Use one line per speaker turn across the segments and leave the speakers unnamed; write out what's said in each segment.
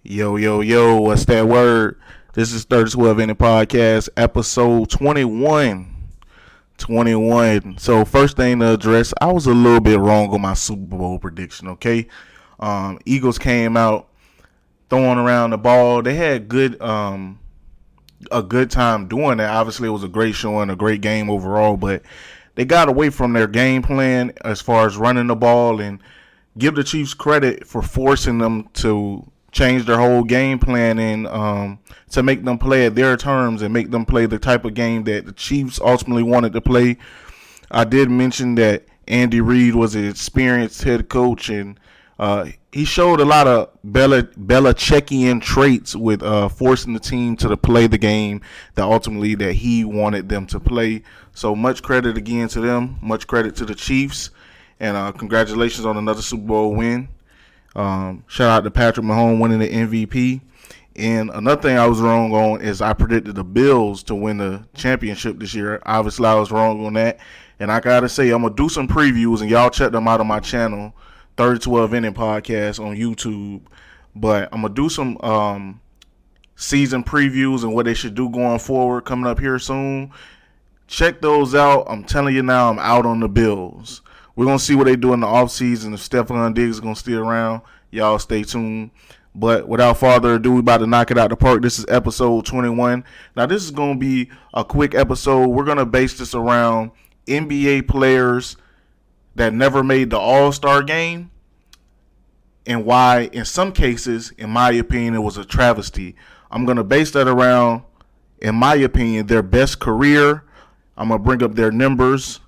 Yo, yo, yo, what's that word? This is 3012 Inning Podcast, episode 21. 21. So, first thing to address, I was a little bit wrong on my Super Bowl prediction, okay? Eagles came out throwing around the ball. They had a good time doing that. Obviously, it was a great showing, a great game overall, but they got away from their game plan as far as running the ball, and give the Chiefs credit for forcing them to change their whole game plan and to make them play at their terms and make them play the type of game that the Chiefs ultimately wanted to play. I did mention that Andy Reid was an experienced head coach, and he showed a lot of Belichickian traits with forcing the team to play the game that ultimately that he wanted them to play. So much credit again to them. Much credit to the Chiefs. And congratulations on another Super Bowl win. Shout out to Patrick Mahomes winning the MVP. And another thing I was wrong on is I predicted the Bills to win the championship this year. Obviously, I was wrong on that. And I got to say, I'm going to do some previews, and y'all check them out on my channel, 3012 Inning Podcast on YouTube. But I'm going to do some season previews and what they should do going forward coming up here soon. Check those out. I'm telling you now, I'm out on the Bills. We're going to see what they do in the offseason. If Stephon Diggs is going to stay around, y'all stay tuned. But without further ado, we're about to knock it out the park. This is episode 21. Now, this is going to be a quick episode. We're going to base this around NBA players that never made the All-Star game and why, in some cases, in my opinion, it was a travesty. I'm going to base that around, in my opinion, their best career. I'm going to bring up their numbers,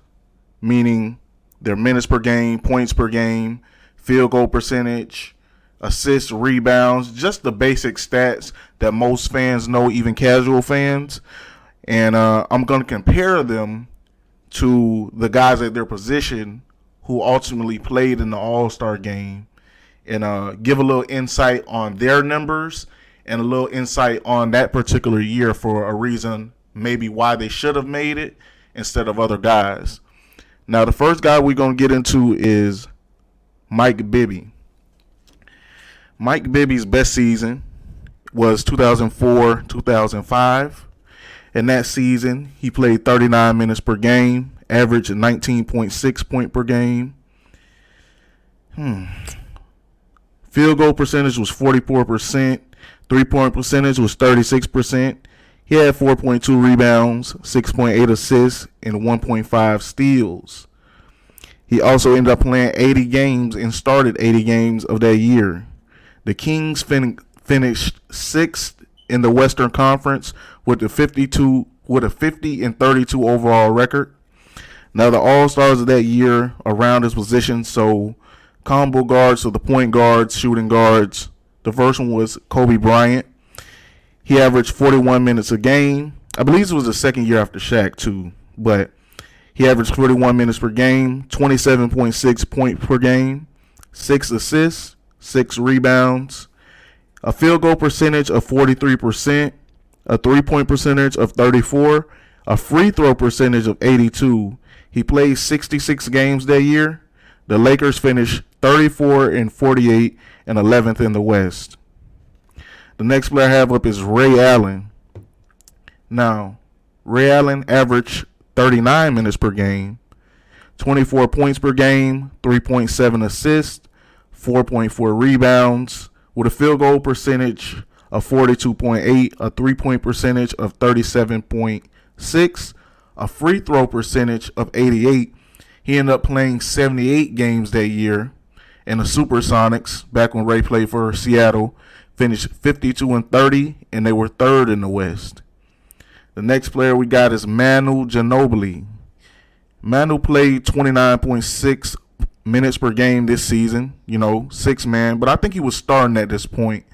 meaning their minutes per game, points per game, field goal percentage, assists, rebounds, just the basic stats that most fans know, even casual fans. And I'm going to compare them to the guys at their position who ultimately played in the All-Star game and give a little insight on their numbers and a little insight on that particular year for a reason, maybe why they should have made it instead of other guys. Now, the first guy we're going to get into is Mike Bibby. Mike Bibby's best season was 2004-2005. In that season, he played 39 minutes per game, averaged 19.6 points per game. Field goal percentage was 44%. Three-point percentage was 36%. He had 4.2 rebounds, 6.8 assists, and 1.5 steals. He also ended up playing 80 games and started 80 games of that year. The Kings finished sixth in the Western Conference with a 50 and 32 overall record. Now the All-Stars of that year around his position, so combo guards, so the point guards, shooting guards. The first one was Kobe Bryant. He averaged 41 minutes a game. I believe it was the second year after Shaq, too. But he averaged 41 minutes per game, 27.6 points per game, 6 assists, 6 rebounds, a field goal percentage of 43%, a three-point percentage of 34%, a free throw percentage of 82%. He played 66 games that year. The Lakers finished 34-48 and 11th in the West. The next player I have up is Ray Allen. Now, Ray Allen averaged 39 minutes per game, 24 points per game, 3.7 assists, 4.4 rebounds, with a field goal percentage of 42.8, a three-point percentage of 37.6, a free throw percentage of 88. He ended up playing 78 games that year, and the Supersonics, back when Ray played for Seattle, finished 52-30, and they were third in the West. The next player we got is Manu Ginobili. Manu played 29.6 minutes per game this season, 6-man, but I think he was starting at this point.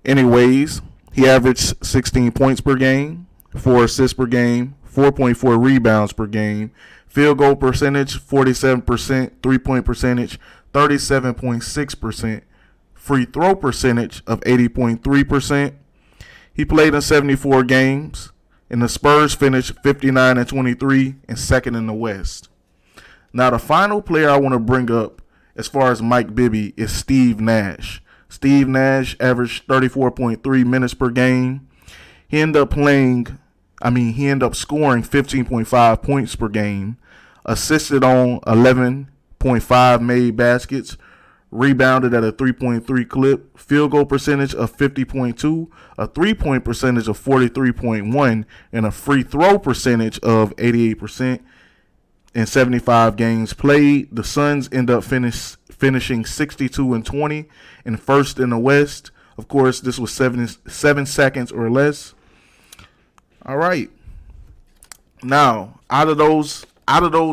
Anyways, he averaged 16 points per game, 4 assists per game, 4.4 rebounds per game, field goal percentage 47%, three-point percentage 37.6%, free throw percentage of 80.3%. He played in 74 games, and the Spurs finished 59-23 and second in the West. Now, the final player I want to bring up as far as Mike Bibby is Steve Nash. Steve Nash averaged 34.3 minutes per game. He ended up scoring 15.5 points per game, assisted on 11.5 made baskets, rebounded at a 3.3 clip, field goal percentage of 50.2, a three-point percentage of 43.1, and a free throw percentage of 88%. In 75 games played, the Suns end up finishing 62-20 and first in the West. Of course, this was 7 seconds or less. All right. Now, out of those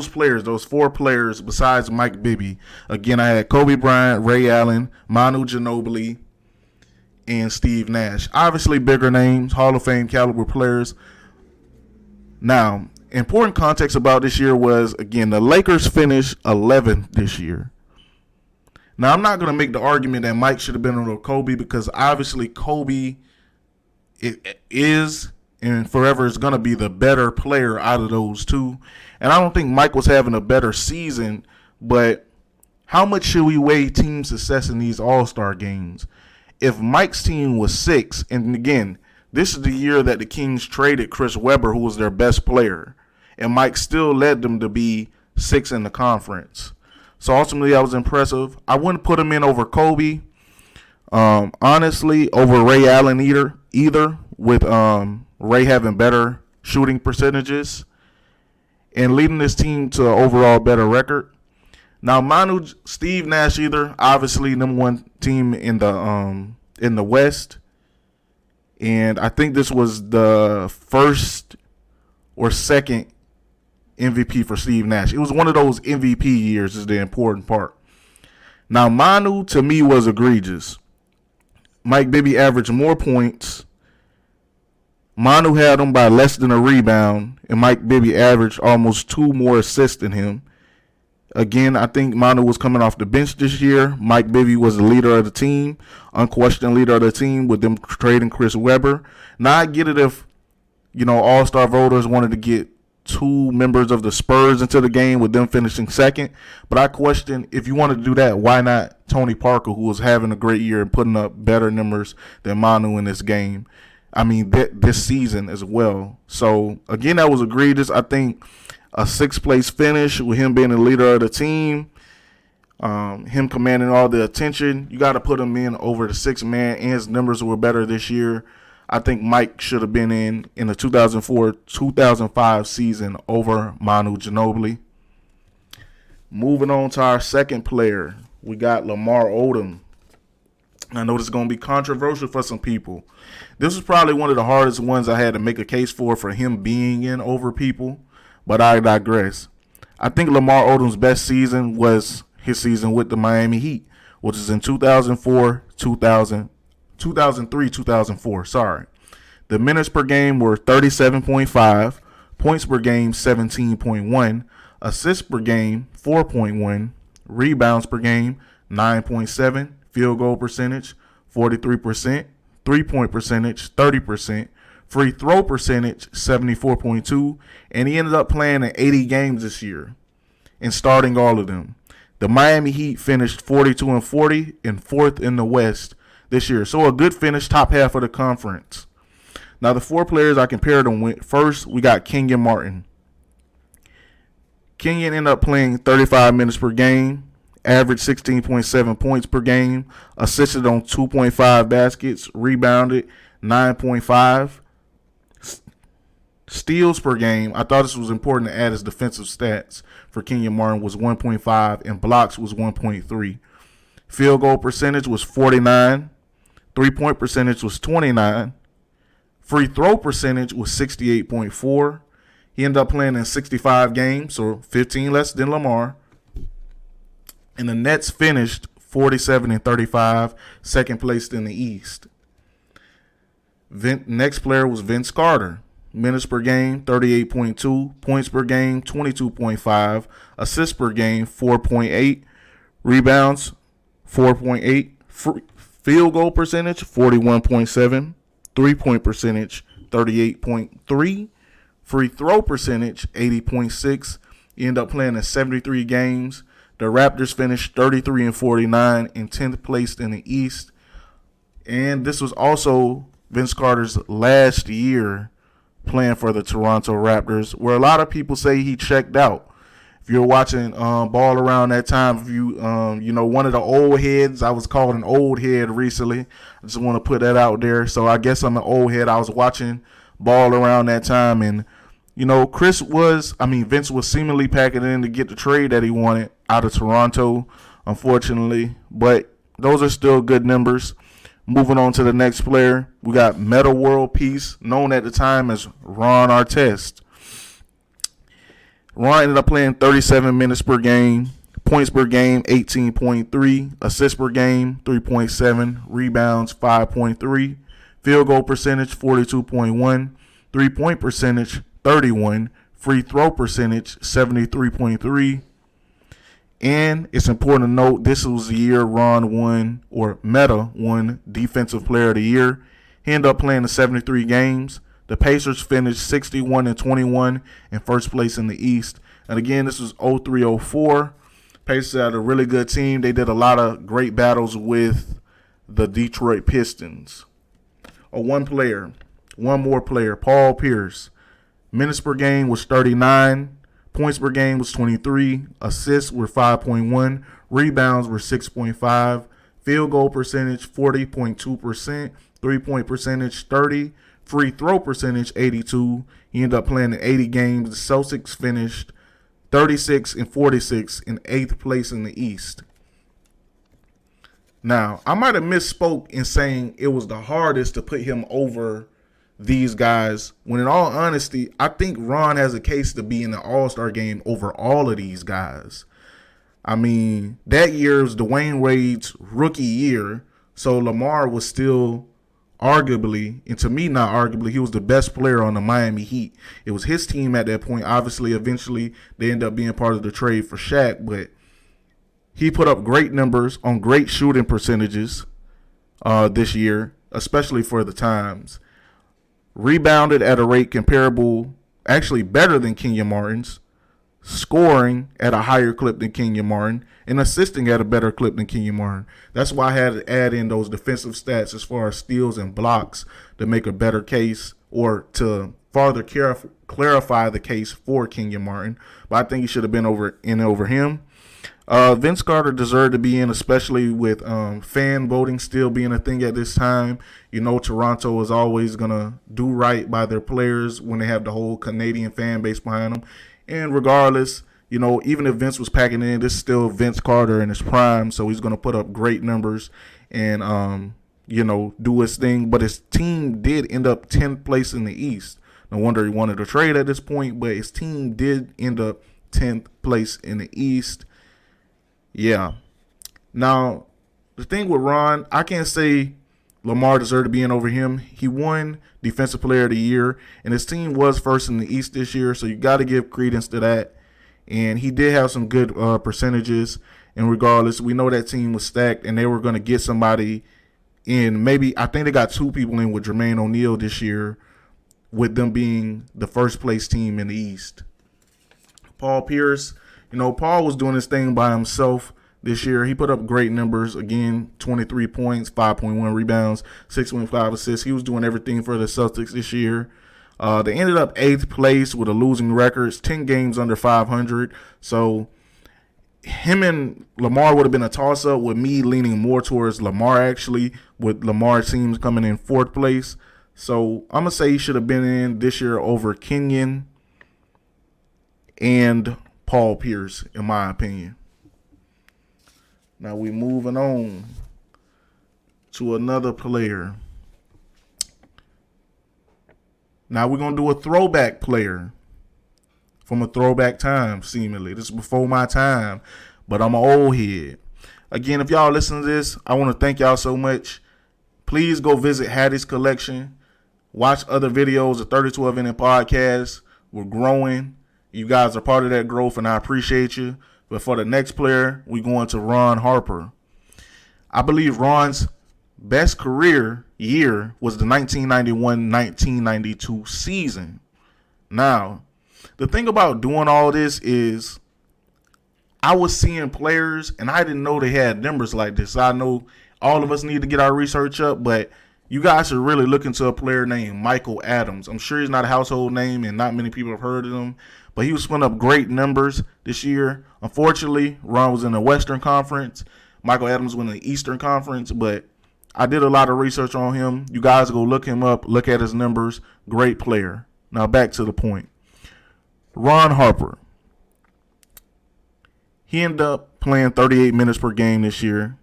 players, those four players besides Mike Bibby, again, I had Kobe Bryant, Ray Allen, Manu Ginobili, and Steve Nash. Obviously, bigger names, Hall of Fame caliber players. Now, important context about this year was, again, the Lakers finished 11th this year. Now, I'm not going to make the argument that Mike should have been over Kobe because obviously Kobe is and forever is going to be the better player out of those two. And I don't think Mike was having a better season, but how much should we weigh team success in these All-Star games? If Mike's team was 6, and again, this is the year that the Kings traded Chris Webber, who was their best player, and Mike still led them to be 6 in the conference. So ultimately, that was impressive. I wouldn't put him in over Kobe. Honestly, over Ray Allen either with Ray having better shooting percentages and leading this team to an overall better record. Now, Steve Nash either, obviously number one team in the West. And I think this was the first or second MVP for Steve Nash. It was one of those MVP years is the important part. Now, Manu, to me, was egregious. Mike Bibby averaged more points. Manu had him by less than a rebound, and Mike Bibby averaged almost 2 more assists than him. Again, I think Manu was coming off the bench this year. Mike Bibby was the leader of the team, unquestioned leader of the team with them trading Chris Webber. Now, I get it if, All-Star voters wanted to get 2 members of the Spurs into the game with them finishing second. But I question, if you want to do that, why not Tony Parker, who was having a great year and putting up better numbers than Manu in this game? I mean, this season as well. So, again, that was egregious. I think a 6th place finish with him being the leader of the team, him commanding all the attention, you got to put him in over the 6th man, and his numbers were better this year. I think Mike should have been in the 2004-2005 season over Manu Ginobili. Moving on to our second player, we got Lamar Odom. I know this is going to be controversial for some people. This was probably one of the hardest ones I had to make a case for him being in over people, but I digress. I think Lamar Odom's best season was his season with the Miami Heat, which is in 2003-2004. Sorry. The minutes per game were 37.5, points per game 17.1, assists per game 4.1, rebounds per game 9.7, field goal percentage 43%, three-point percentage 30%, free throw percentage 74.2, and he ended up playing in 80 games this year and starting all of them. The Miami Heat finished 42-40 and 4th in the West this year. So a good finish, top half of the conference. Now, the 4 players I compared them with, first, we got Kenyon Martin. Kenyon ended up playing 35 minutes per game, averaged 16.7 points per game, assisted on 2.5 baskets, rebounded 9.5. Steals per game, I thought this was important to add as defensive stats for Kenyon Martin, was 1.5, and blocks was 1.3. Field goal percentage was 49. Three-point percentage was 29. Free throw percentage was 68.4. He ended up playing in 65 games, so 15 less than Lamar. And the Nets finished 47-35, second placed in the East. Next player was Vince Carter. Minutes per game, 38.2. Points per game, 22.5. Assists per game, 4.8. Rebounds, 4.8. Field goal percentage, 41.7. Three-point percentage, 38.3. Free throw percentage, 80.6. He ended up playing in 73 games. The Raptors finished 33-49 and 10th placed in the East. And this was also Vince Carter's last year playing for the Toronto Raptors, where a lot of people say he checked out. If you're watching ball around that time, if you one of the old heads, I was called an old head recently. I just want to put that out there. So I guess I'm an old head. I was watching ball around that time, and Vince was seemingly packing in to get the trade that he wanted out of Toronto, unfortunately. But those are still good numbers. Moving on to the next player, we got Meta World Peace, known at the time as Ron Artest. Ron ended up playing 37 minutes per game, points per game 18.3, assists per game 3.7, rebounds 5.3, field goal percentage 42.1, 3-point percentage 31, free throw percentage 73.3. And it's important to note this was the year Ron won, or Meta won, Defensive Player of the Year. He ended up playing the 73 games. The Pacers finished 61-21 in first place in the East. And again, this was 03-04. Pacers had a really good team. They did a lot of great battles with the Detroit Pistons. One more player, Paul Pierce. Minutes per game was 39. Points per game was 23. Assists were 5.1. Rebounds were 6.5. Field goal percentage 40.2%. 3-point percentage 30. Free throw percentage 82. He ended up playing in 80 games. The Celtics finished 36-46 in 8th place in the East. Now, I might have misspoke in saying it was the hardest to put him over these guys, when in all honesty, I think Ron has a case to be in the All-Star game over all of these guys. I mean, that year was Dwayne Wade's rookie year, so Lamar was still arguably, and to me not arguably, he was the best player on the Miami Heat. It was his team at that point. Obviously, eventually, they ended up being part of the trade for Shaq, but he put up great numbers on great shooting percentages this year, especially for the times. Rebounded at a rate comparable, actually better than Kenyon Martin's, scoring at a higher clip than Kenyon Martin, and assisting at a better clip than Kenyon Martin. That's why I had to add in those defensive stats as far as steals and blocks to make a better case, or to farther clarify the case for Kenyon Martin. But I think he should have been over him. Vince Carter deserved to be in, especially with fan voting still being a thing at this time. Toronto is always going to do right by their players when they have the whole Canadian fan base behind them. And regardless, even if Vince was packing in, this is still Vince Carter in his prime, so he's going to put up great numbers and, do his thing. But his team did end up 10th place in the East. No wonder he wanted to trade at this point, but his team did end up 10th place in the East. Yeah. Now, the thing with Ron, I can't say Lamar deserved to be in over him. He won Defensive Player of the Year, and his team was first in the East this year, so you got to give credence to that. And he did have some good percentages. And regardless, we know that team was stacked, and they were going to get somebody in. Maybe, I think they got 2 people in with Jermaine O'Neal this year, with them being the first place team in the East. Paul Pierce. Paul was doing his thing by himself this year. He put up great numbers. Again, 23 points, 5.1 rebounds, 6.5 assists. He was doing everything for the Celtics this year. They ended up 8th place with a losing record, 10 games under 500. So him and Lamar would have been a toss-up, with me leaning more towards Lamar, actually, with Lamar's teams coming in 4th place. So I'm going to say he should have been in this year over Kenyon and Paul Pierce, in my opinion. Now we moving on to another player. Now we're going to do a throwback player from a throwback time, seemingly. This is before my time, but I'm an old head. Again, if y'all listen to this, I want to thank y'all so much. Please go visit Hattie's Collection. Watch other videos of 32 Inning Podcast. We're growing. You guys are part of that growth, and I appreciate you. But for the next player, we're going to Ron Harper. I believe Ron's best career year was the 1991-1992 season. Now, the thing about doing all this is I was seeing players, and I didn't know they had numbers like this. I know all of us need to get our research up, but you guys should really look into a player named Michael Adams. I'm sure he's not a household name and not many people have heard of him, but he was putting up great numbers this year. Unfortunately, Ron was in the Western Conference. Michael Adams was in the Eastern Conference, but I did a lot of research on him. You guys go look him up, look at his numbers. Great player. Now back to the point. Ron Harper. He ended up playing 38 minutes per game this year.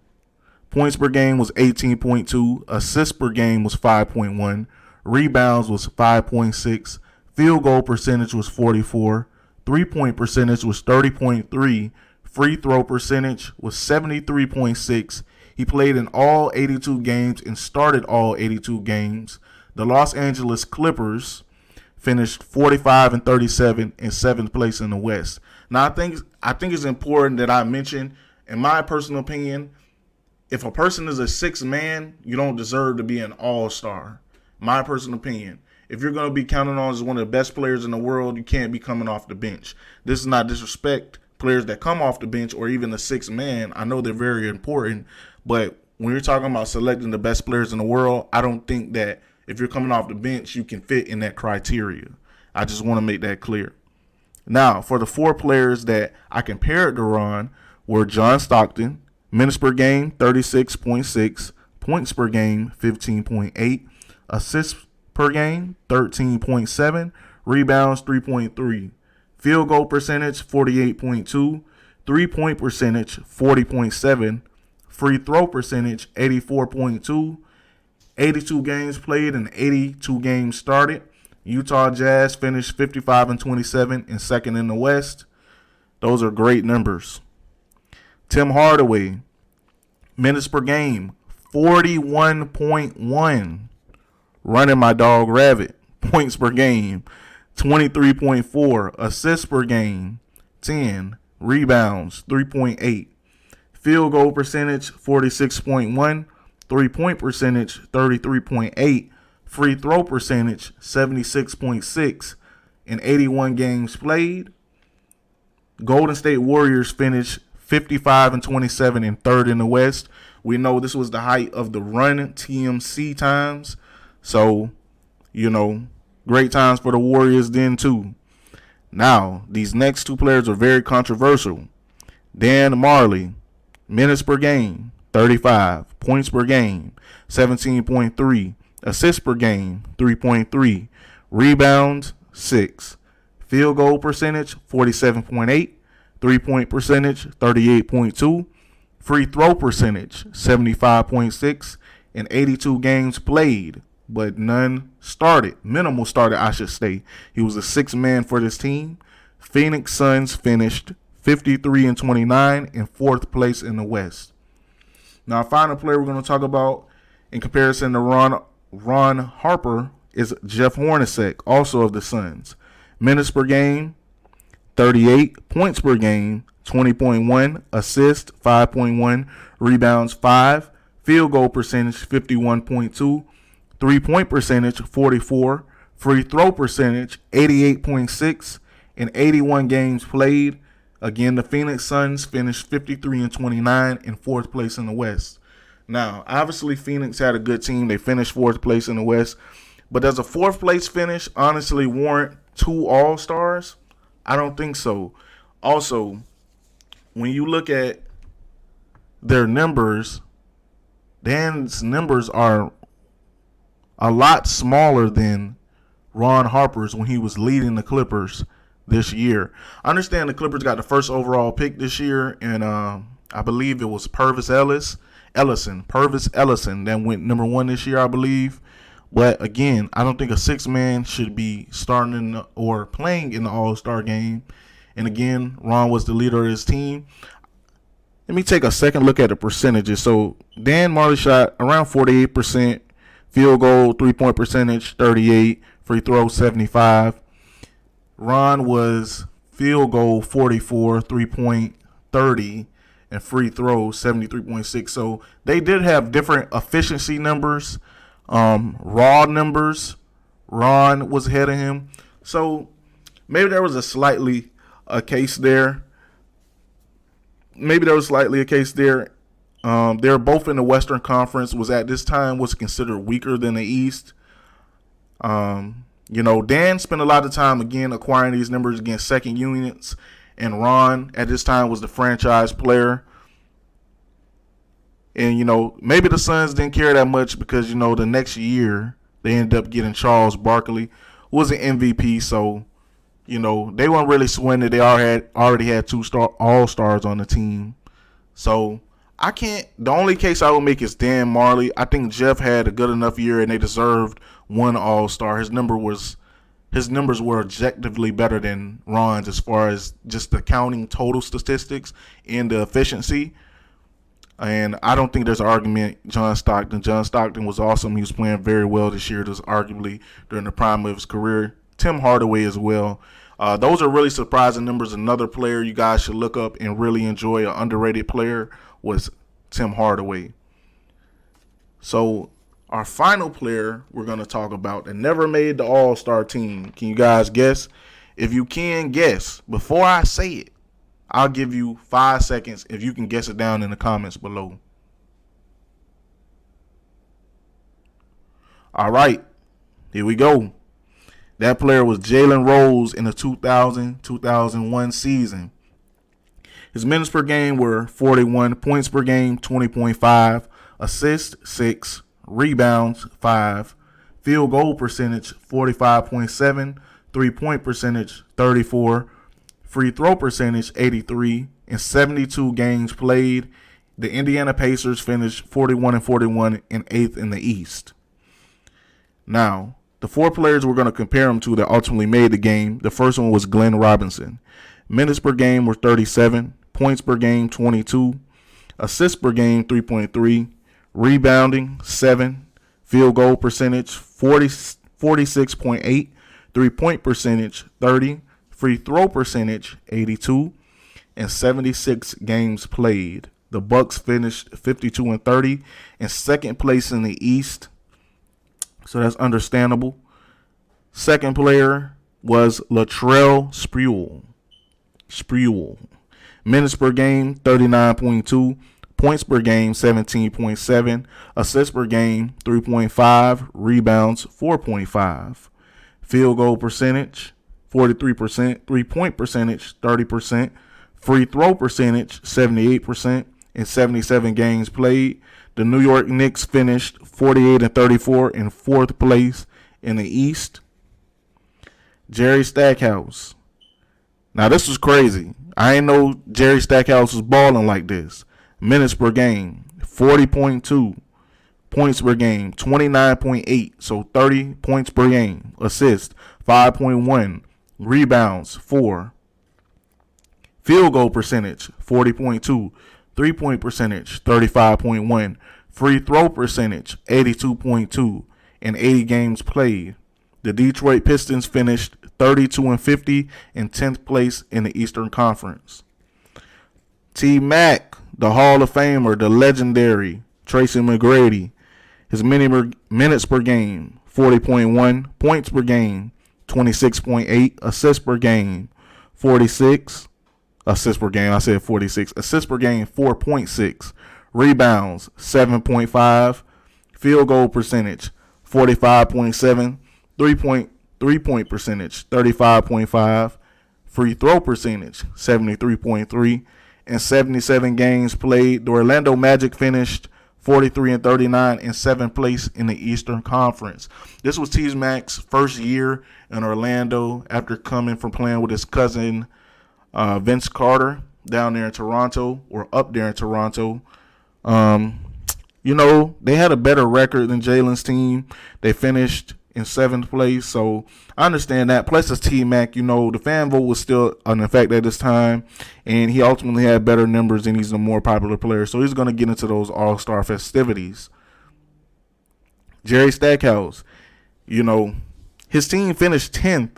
Points per game was 18.2. Assists per game was 5.1. Rebounds was 5.6. Field goal percentage was 44. 3-point percentage was 30.3. Free throw percentage was 73.6. He played in all 82 games and started all 82 games. The Los Angeles Clippers finished 45-37 in 7th place in the West. Now, I think it's important that I mention, in my personal opinion, if a person is a sixth man, you don't deserve to be an all-star. My personal opinion. If you're going to be counted on as one of the best players in the world, you can't be coming off the bench. This is not disrespect players that come off the bench or even the sixth man. I know they're very important, but when you're talking about selecting the best players in the world, I don't think that if you're coming off the bench, you can fit in that criteria. I just want to make that clear. Now, for the 4 players that I compared to Ron were John Stockton, minutes per game, 36.6, points per game, 15.8, assists per game, 13.7, rebounds, 3.3, field goal percentage, 48.2, 3-point percentage, 40.7, free throw percentage, 84.2, 82 games played and 82 games started. Utah Jazz finished 55-27 and second in the West. Those are great numbers. Tim Hardaway, minutes per game, 41.1. Running my dog rabbit. Points per game, 23.4. Assists per game, 10. Rebounds, 3.8. Field goal percentage, 46.1. 3-point percentage, 33.8. Free throw percentage, 76.6. In 81 games played. Golden State Warriors finished 55-27 and third in the West. We know this was the height of the run TMC times. So, great times for the Warriors then too. Now, these next 2 players are very controversial. Dan Marley, minutes per game, 35. Points per game, 17.3. Assists per game, 3.3. Rebounds, 6. Field goal percentage, 47.8. 3-point percentage, 38.2. Free throw percentage, 75.6. In 82 games played, but none started. Minimal started, I should say. He was a 6th man for this team. Phoenix Suns finished 53-29 in 4th place in the West. Now, our final player we're going to talk about in comparison to Ron Harper is Jeff Hornacek, also of the Suns. Minutes per game, 38. Points per game, 20.1. Assists, 5.1. Rebounds, 5. Field goal percentage, 51.2. 3-point percentage, 44. Free throw percentage, 88.6. In 81 games played, again, the Phoenix Suns finished 53-29 in 4th place in the West. Now, obviously, Phoenix had a good team. They finished 4th place in the West. But does a 4th place finish honestly warrant 2 All-Stars? I don't think so. Also, when you look at their numbers, Dan's numbers are a lot smaller than Ron Harper's when he was leading the Clippers this year. I understand the Clippers got the first overall pick this year, and I believe it was Purvis Ellison that went number 1 this year, I believe. But again, I don't think a 6th man should be starting or playing in the All-Star game. And again, Ron was the leader of his team. Let me take a second look at the percentages. So Dan Marley shot around 48%, field goal 3-point percentage 38, free throw 75. Ron was field goal 44, 3-point 30, and free throw 73.6. So they did have different efficiency numbers. Raw numbers, Ron was ahead of him. So maybe there was a case there. They're both in the Western Conference. Was considered weaker than the East. Dan spent a lot of time again acquiring these numbers against second units, and Ron at this time was the franchise player. And maybe the Suns didn't care that much because the next year they ended up getting Charles Barkley, who was an MVP. So they weren't really sweating it. They already had two all-stars on the team. So the only case I would make is Dan Marley. I think Jeff had a good enough year and they deserved one all-star. His numbers were objectively better than Ron's as far as just the counting total statistics and the efficiency. And I don't think there's an argument. John Stockton was awesome. He was playing very well this year. This was arguably during the prime of his career. Tim Hardaway as well. Those are really surprising numbers. Another player you guys should look up and really enjoy, an underrated player, was Tim Hardaway. So our final player we're going to talk about that never made the All-Star team. Can you guys guess? If you can guess, before I say it, I'll give you 5 seconds if you can guess it down in the comments below. All right, here we go. That player was Jalin Rose in the 2000-2001 season. His minutes per game were 41, points per game 20.5, assists 6, rebounds 5, field goal percentage 45.7, 3-point percentage 34, free throw percentage 83, in 72 games played. The Indiana Pacers finished 41-41 and 8th in the East. Now, the 4 players we're going to compare him to that ultimately made the game. The first one was Glenn Robinson. Minutes per game were 37, points per game 22, assists per game 3.3, rebounding 7, field goal percentage 46.8, 3-point percentage 30, free throw percentage 82, and 76 games played. The Bucks finished 52-30 in second place in the East. So that's understandable. Second player was Latrell Sprewell. Minutes per game, 39.2. Points per game, 17.7. Assists per game, 3.5. Rebounds, 4.5. Field goal percentage, 43%. 3-point percentage, 30%. Free throw percentage, 78%. In 77 games played. The New York Knicks finished 48-34 in fourth place in the East. Jerry Stackhouse. Now this was crazy. I didn't know Jerry Stackhouse was balling like this. Minutes per game, 40.2. Points per game, 29.8. So 30 points per game. Assists, 5.1. Rebounds, 4. Field goal percentage, 40.2. 3-point percentage, 35.1. Free throw percentage, 82.2. In 80 games played. The Detroit Pistons finished 32-50 in 10th place in the Eastern Conference. T-Mac, the Hall of Famer, the legendary Tracy McGrady. His minutes per game, 40.1. Points per game, 26.8. Assists per game, 46. Assists per game, I said 46. Assists per game, 4.6. Rebounds, 7.5. Field goal percentage, 45.7. 3-point percentage, 35.5. Free throw percentage, 73.3. In 77 games played, the Orlando Magic finished 43-39 in 7th place in the Eastern Conference. This was T-Mac's first year in Orlando after coming from playing with his cousin Vince Carter down there in Toronto, or up there in Toronto. They had a better record than Jalen's team. They finished in 7th place, so I understand that. Plus, it's T-Mac. The fan vote was still in effect at this time, and he ultimately had better numbers, and he's a more popular player, so he's going to get into those all-star festivities. Jerry Stackhouse, his team finished 10th.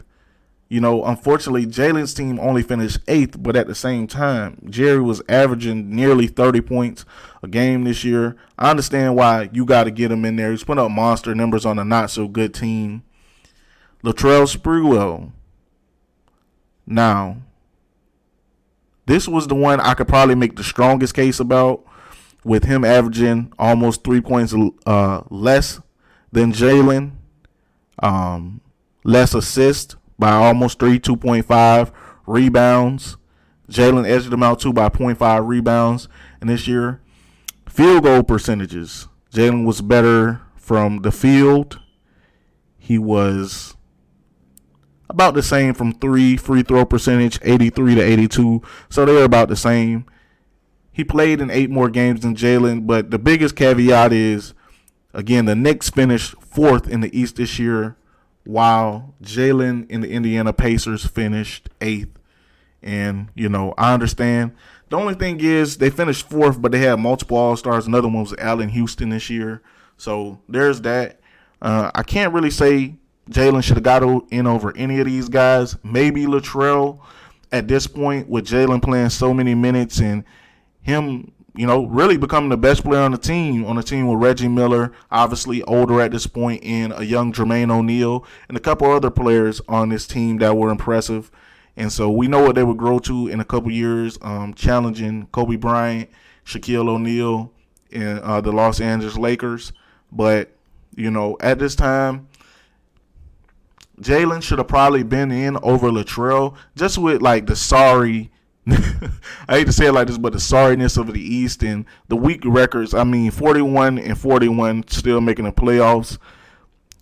Unfortunately, Jalen's team only finished 8th, but at the same time, Jerry was averaging nearly 30 points a game this year. I understand why you got to get him in there. He's putting up monster numbers on a not-so-good team. Latrell Sprewell. Now, this was the one I could probably make the strongest case about. with him averaging almost 3 points less than Jalin, less assists by almost 2.5 rebounds. Jalin edged him out too by 0.5 rebounds. And this year, field goal percentages. Jalin was better from the field. He was about the same from three. Free throw percentage, 83 to 82. So they're about the same. He played in 8 more games than Jalin, but the biggest caveat is, again, the Knicks finished 4th in the East this year, while Jalin and the Indiana Pacers finished 8th. And, I understand. The only thing is they finished 4th, but they had multiple All-Stars. Another one was Allen Houston this year. So there's that. I can't really say Jalin should have got in over any of these guys. Maybe Latrell at this point, with Jalin playing so many minutes and him, really becoming the best player on the team with Reggie Miller, obviously older at this point, and a young Jermaine O'Neal, and a couple other players on this team that were impressive. And so we know what they would grow to in a couple years, challenging Kobe Bryant, Shaquille O'Neal, and the Los Angeles Lakers. But, at this time, Jalin should have probably been in over Latrell, just with the sorry, I hate to say it like this, but the sorriness of the East and the weak records. 41-41 still making the playoffs.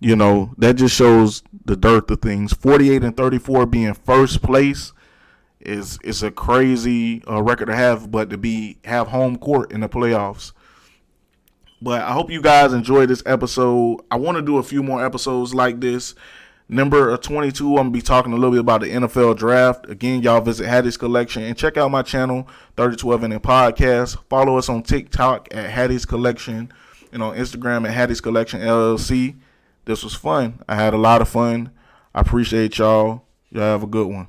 That just shows the dearth of things. 48-34 being first place is a crazy record to have, but to have home court in the playoffs. But I hope you guys enjoyed this episode. I want to do a few more episodes like this. Number 22, I'm going to be talking a little bit about the NFL draft. Again, y'all visit Hattie's Collection and check out my channel, 3212 Inning Podcast. Follow us on TikTok at Hattie's Collection and on Instagram at Hattie's Collection LLC. This was fun. I had a lot of fun. I appreciate y'all. Y'all have a good one.